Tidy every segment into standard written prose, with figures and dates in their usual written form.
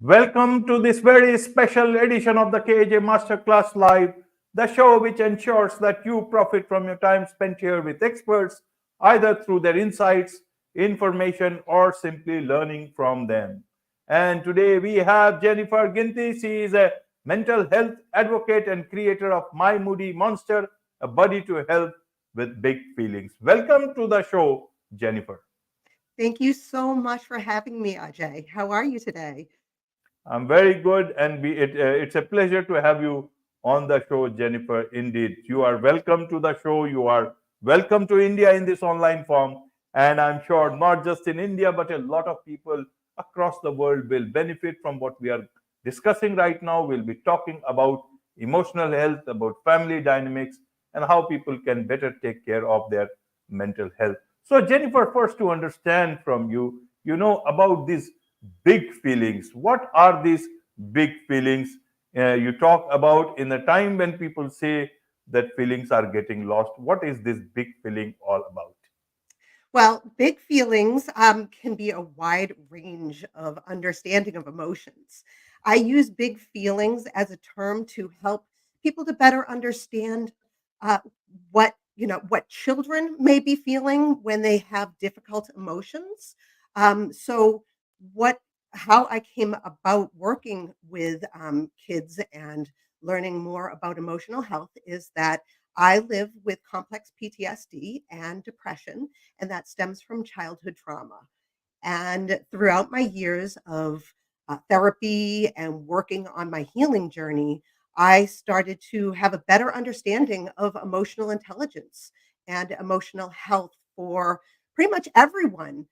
Welcome to this very special edition of the KJ Masterclass Live, the show which ensures that you profit from your time spent here with experts, either through their insights, information, or simply learning from them. And today we have Jennifer Ginty. She is a mental health advocate and creator of My Moody Monster, a buddy to help with big feelings. Welcome to the show, Jennifer. Thank you so much for having me, Ajay. How are you today? I'm very good, and it's a pleasure to have you on the show, Jennifer. Indeed, you are welcome to the show. You are welcome to India in this online form, and I'm sure not just in India, but a lot of people across the world will benefit from what we are discussing right now. We'll be talking about emotional health, about family dynamics, and how people can better take care of their mental health. So, Jennifer, first to understand from you, about these big feelings. What are these big feelings you talk about in a time when people say that feelings are getting lost? What is this big feeling all about? Well, big feelings can be a wide range of understanding of emotions. I use big feelings as a term to help people to better understand uh, what children may be feeling when they have difficult emotions. So, what how I came about working with kids and learning more about emotional health is that I live with complex PTSD and depression, and that stems from childhood trauma. And throughout my years of therapy and working on my healing journey, I started to have a better understanding of emotional intelligence and emotional health for pretty much everyone.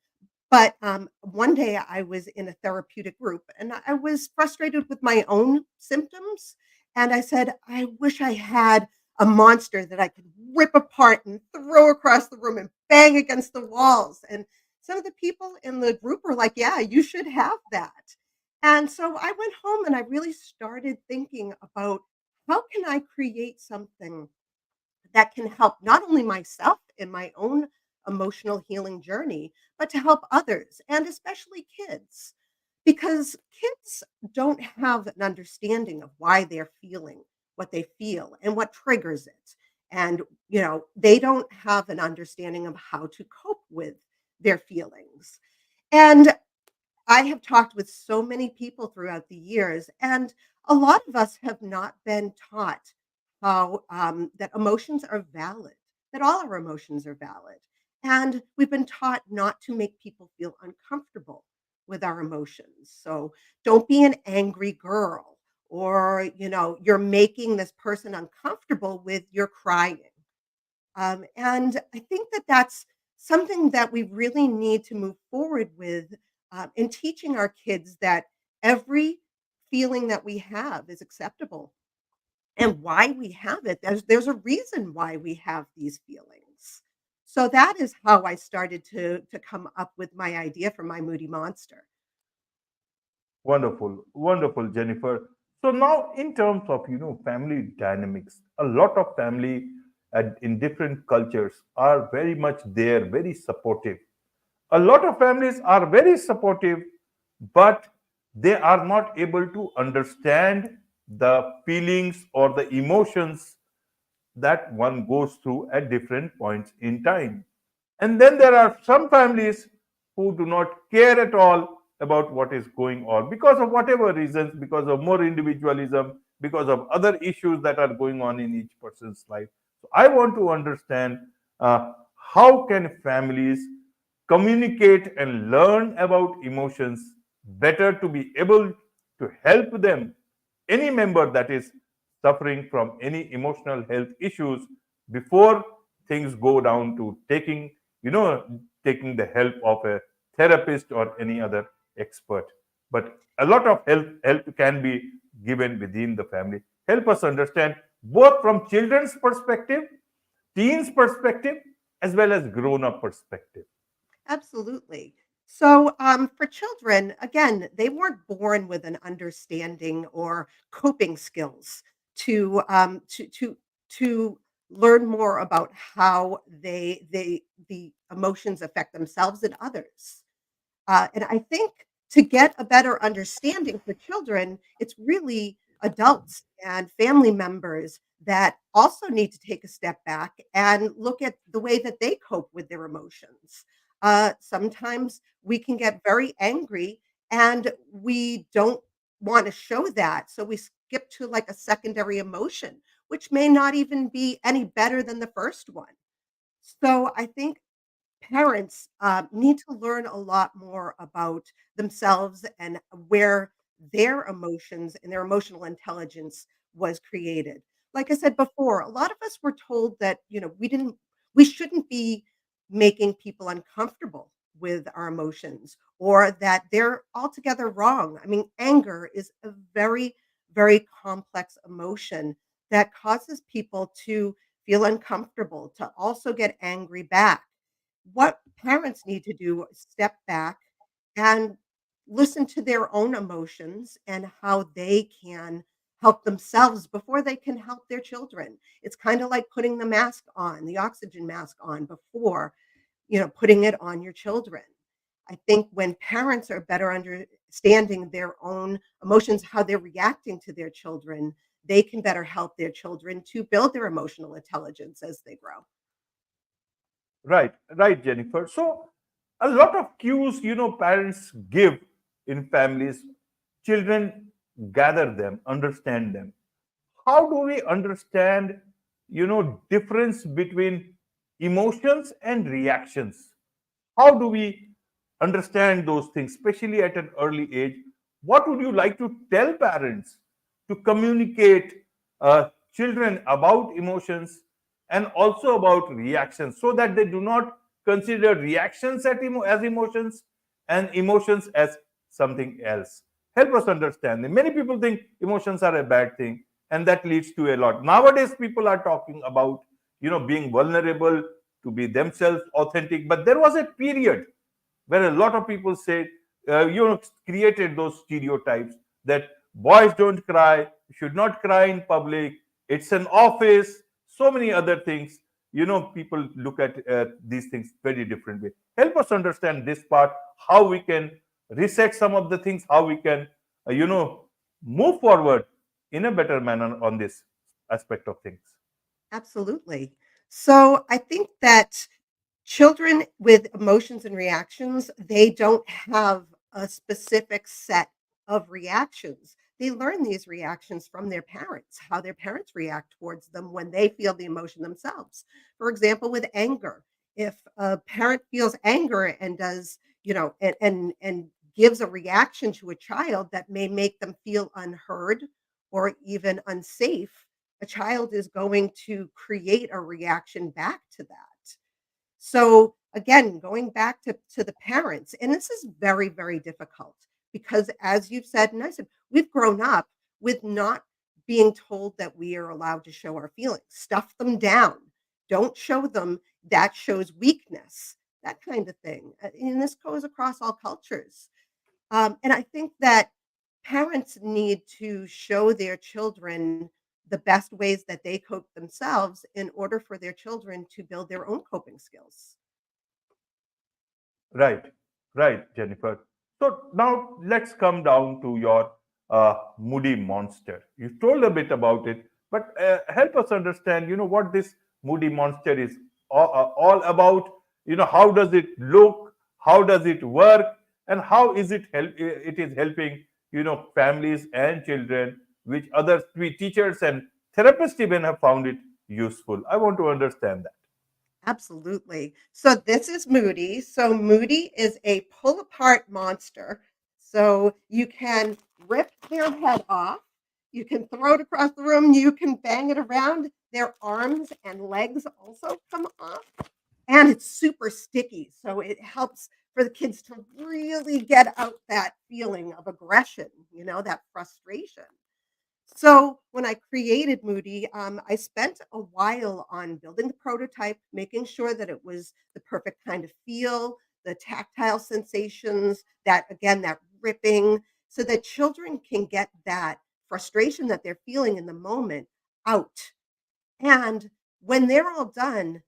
But one day I was in a therapeutic group and I was frustrated with my own symptoms. And I said, I wish I had a monster that I could rip apart and throw across the room and bang against the walls. And some of the people in the group were like, yeah, you should have that. And so I went home and I really started thinking about how can I create something that can help not only myself in my own emotional healing journey, but to help others and especially kids. Because kids don't have an understanding of why they're feeling what they feel and what triggers it. And, they don't have an understanding of how to cope with their feelings. And I have talked with so many people throughout the years, and a lot of us have not been taught how that emotions are valid, that all our emotions are valid. And we've been taught not to make people feel uncomfortable with our emotions. So don't be an angry girl, or, you're making this person uncomfortable with your crying. And I think that that's something that we really need to move forward with in teaching our kids that every feeling that we have is acceptable and why we have it. There's a reason why we have these feelings. So that is how I started to come up with my idea for my Moody Monster. Wonderful, wonderful, Jennifer. So now, in terms of family dynamics, a lot of family in different cultures are very much there, very supportive. A lot of families are very supportive, but they are not able to understand the feelings or the emotions that one goes through at different points in time. And then there are some families who do not care at all about what is going on because of whatever reasons, because of more individualism, because of other issues that are going on in each person's life. So I want to understand how can families communicate and learn about emotions better to be able to help them, any member that is suffering from any emotional health issues, before things go down to taking the help of a therapist or any other expert. But a lot of help can be given within the family. Help us understand both from children's perspective, teens perspective, as well as grown up perspective. Absolutely. So, for children, again, they weren't born with an understanding or coping skills to to learn more about how the emotions affect themselves and others. And I think To get a better understanding for children, it's really adults and family members that also need to take a step back and look at the way that they cope with their emotions. Sometimes we can get very angry and we don't want to show that. So we skip to like a secondary emotion, which may not even be any better than the first one. So I think parents need to learn a lot more about themselves and where their emotions and their emotional intelligence was created. Like I said before, a lot of us were told that, we shouldn't be making people uncomfortable with our emotions or that they're altogether wrong. I mean, anger is a very, very complex emotion that causes people to feel uncomfortable, to also get angry back. What parents need to do is step back and listen to their own emotions and how they can help themselves before they can help their children. It's kind of like putting the mask on, the oxygen mask on before, putting it on your children. I think when parents are better understanding their own emotions, how they're reacting to their children, they can better help their children to build their emotional intelligence as they grow. Right, right, Jennifer. So, a lot of cues, parents give in families, children gather them, understand them. How do we understand, difference between emotions and reactions? How do we understand those things, especially at an early age? What would you like to tell parents to communicate children about emotions and also about reactions so that they do not consider reactions as emotions and emotions as something else? Help us understand. Many people think emotions are a bad thing, and that leads to a lot. Nowadays, people are talking about being vulnerable, to be themselves authentic, but there was a period where a lot of people said, created those stereotypes that boys don't cry, should not cry in public, it's an office, so many other things. People look at these things very differently. Help us understand this part, how we can reset some of the things, how we can, move forward in a better manner on this aspect of things. Absolutely. So I think that children with emotions and reactions, they don't have a specific set of reactions. They learn these reactions from their parents, how their parents react towards them when they feel the emotion themselves. For example, with anger, if a parent feels anger and does, and gives a reaction to a child that may make them feel unheard or even unsafe, a child is going to create a reaction back to that. So again, going back to the parents, and this is very, very difficult because as you've said, and I said, we've grown up with not being told that we are allowed to show our feelings. Stuff them down. Don't show them. That shows weakness. That kind of thing. And this goes across all cultures. And I think that parents need to show their children the best ways that they cope themselves in order for their children to build their own coping skills. Right, right, Jennifer. So now let's come down to your moody monster. You told a bit about it, but help us understand, what this moody monster is all about. How does it look? How does it work? And how is it is helping, families and children, which others, we teachers and therapists even have found it useful. I want to understand that. Absolutely. So this is Moody. So Moody is a pull apart monster. So you can rip their head off, you can throw it across the room, you can bang it around. Their arms and legs also come off. And it's super sticky. So it helps for the kids to really get out that feeling of aggression, that frustration. So when I created Moody, I spent a while on building the prototype, making sure that it was the perfect kind of feel, the tactile sensations, that again, that ripping, so that children can get that frustration that they're feeling in the moment out. And when they're all done,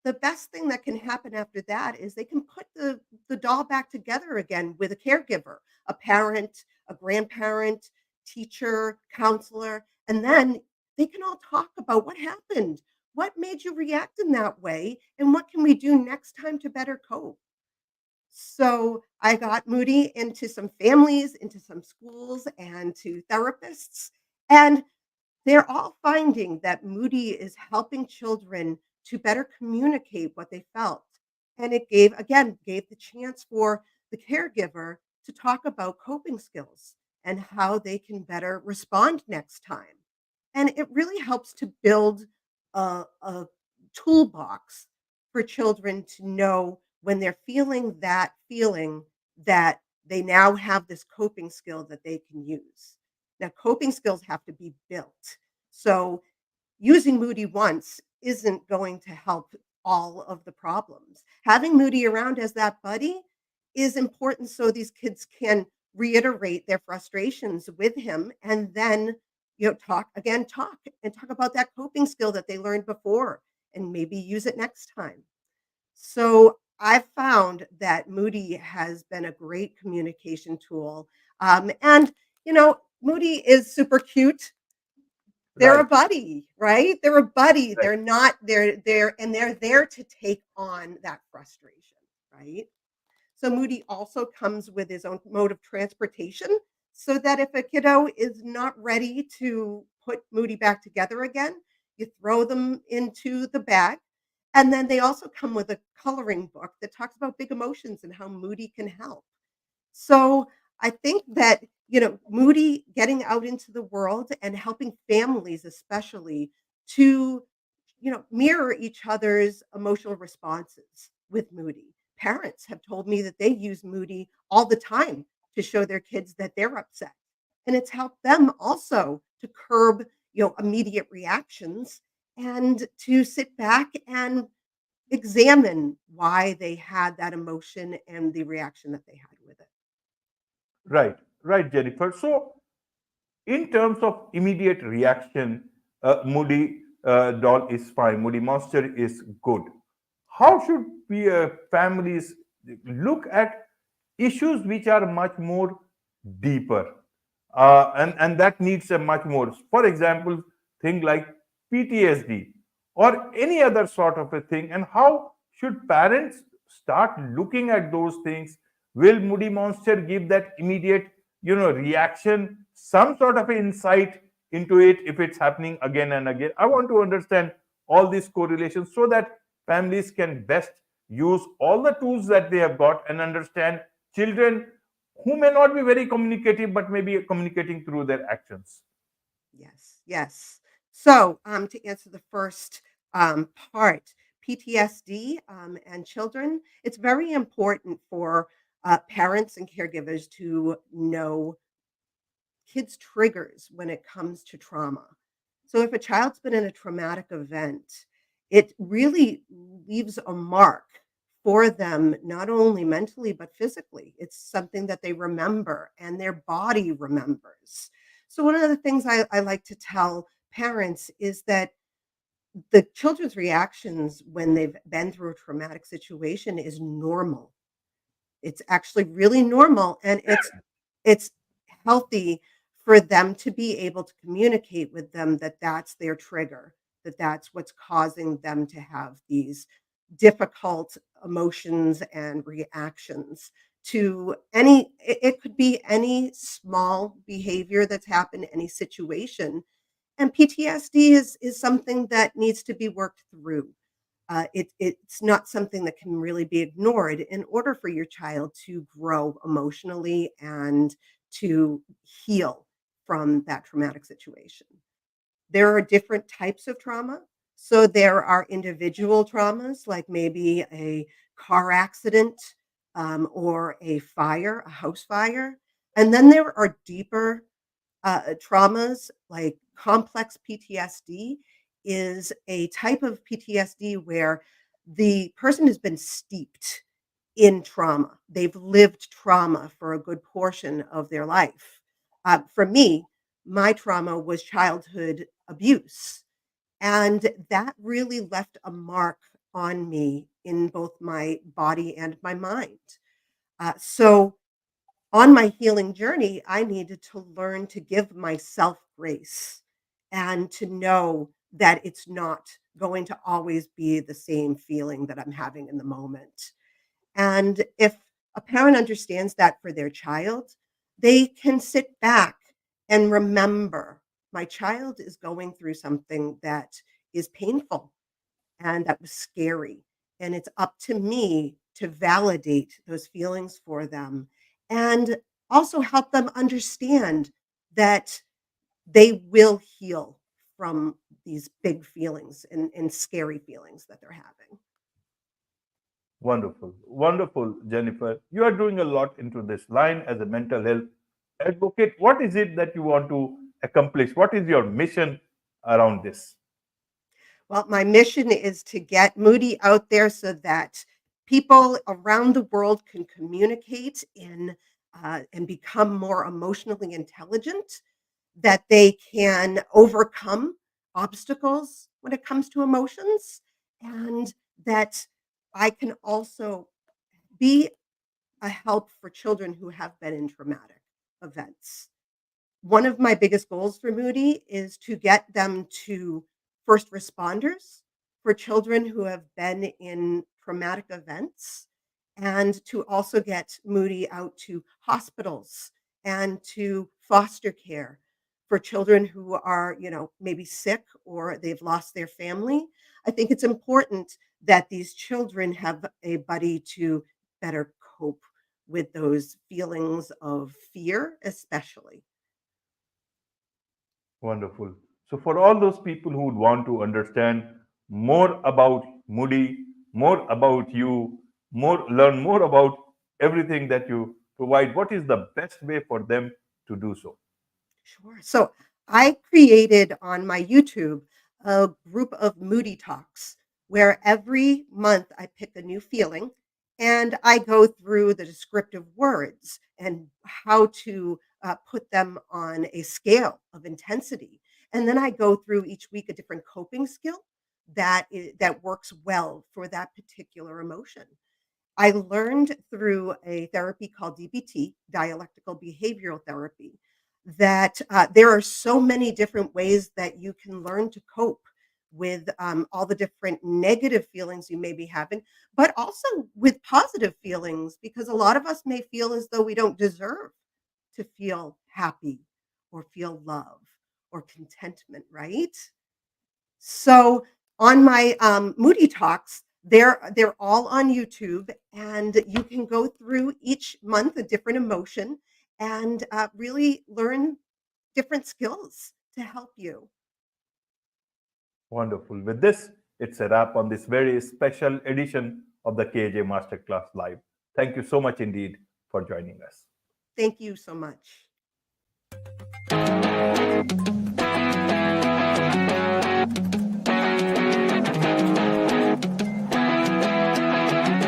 the best thing that can happen after that is they can put the doll back together again with a caregiver, a parent, a grandparent, teacher, counselor, and then they can all talk about what happened. What made you react in that way? And what can we do next time to better cope? So I got Moody into some families, into some schools, and to therapists. And they're all finding that Moody is helping children to better communicate what they felt. And it gave the chance for the caregiver to talk about coping skills and how they can better respond next time. And it really helps to build a toolbox for children to know when they're feeling that feeling that they now have this coping skill that they can use. Now, coping skills have to be built. So, using Moody once isn't going to help all of the problems. Having Moody around as that buddy is important so these kids can reiterate their frustrations with him and then talk and talk about that coping skill that they learned before and maybe use it next time. So I've found that Moody has been a great communication tool. And, Moody is super cute. They're a Right, buddy, right? They're a buddy. right, They're there to take on that frustration, right? So Moody also comes with his own mode of transportation so that if a kiddo is not ready to put Moody back together again, you throw them into the bag. And then they also come with a coloring book that talks about big emotions and how Moody can help. So I think that, Moody getting out into the world and helping families, especially, to, mirror each other's emotional responses with Moody. Parents have told me that they use Moody all the time to show their kids that they're upset. And it's helped them also to curb, immediate reactions and to sit back and examine why they had that emotion and the reaction that they had with it. right, right, Jennifer. So, in terms of immediate reaction, Moody doll is fine. Moody Monster is good. How should we families look at issues which are much more deeper, and that needs a much more. For example, thing like PTSD or any other sort of a thing, and how should parents start looking at those things? Will Moody Monster give that immediate, reaction, some sort of insight into it if it's happening again and again? I want to understand all these correlations so that families can best use all the tools that they have got and understand children who may not be very communicative but may be communicating through their actions. Yes, yes. So, to answer the first part, PTSD and children, it's very important for parents and caregivers to know kids' triggers when it comes to trauma. So, if a child's been in a traumatic event, it really leaves a mark for them, not only mentally, but physically. It's something that they remember and their body remembers. So, one of the things I like to tell parents is that the children's reactions when they've been through a traumatic situation is normal. It's actually really normal, and it's healthy for them to be able to communicate with them that that's their trigger, that that's what's causing them to have these difficult emotions and reactions to it could be any small behavior that's happened, any situation, and PTSD is something that needs to be worked through. It's not something that can really be ignored in order for your child to grow emotionally and to heal from that traumatic situation. There are different types of trauma. So there are individual traumas, like maybe a car accident or a fire, a house fire. And then there are deeper traumas like complex PTSD is a type of PTSD where the person has been steeped in trauma. They've lived trauma for a good portion of their life. For me, my trauma was childhood abuse. And that really left a mark on me in both my body and my mind. So, on my healing journey, I needed to learn to give myself grace and to know that it's not going to always be the same feeling that I'm having in the moment. And if a parent understands that for their child, they can sit back and remember my child is going through something that is painful and that was scary. And it's up to me to validate those feelings for them and also help them understand that they will heal from these big feelings and scary feelings that they're having. Wonderful. Wonderful, Jennifer. You are doing a lot into this line as a mental health advocate. What is it that you want to accomplish? What is your mission around this? Well, my mission is to get Moody out there so that people around the world can communicate in and become more emotionally intelligent, that they can overcome obstacles when it comes to emotions, and that I can also be a help for children who have been in traumatic events. One of my biggest goals for Moody is to get them to first responders for children who have been in traumatic events, and to also get Moody out to hospitals and to foster care for children who are, maybe sick or they've lost their family. I think it's important that these children have a buddy to better cope with those feelings of fear, especially. Wonderful. So, for all those people who would want to understand more about Moody, more about you, learn more about everything that you provide, what is the best way for them to do so? Sure. So I created on my YouTube a group of Moody Talks where every month I pick a new feeling and I go through the descriptive words and how to put them on a scale of intensity. And then I go through each week a different coping skill that works well for that particular emotion. I learned through a therapy called DBT, dialectical behavioral therapy, that there are so many different ways that you can learn to cope with all the different negative feelings you may be having, but also with positive feelings, because a lot of us may feel as though we don't deserve to feel happy or feel love or contentment, right? So on my Moody Talks, they're all on YouTube, and you can go through each month a different emotion and really learn different skills to help you. Wonderful. With this, it's a wrap on this very special edition of the KJ Masterclass Live. Thank you so much indeed for joining us. Thank you so much.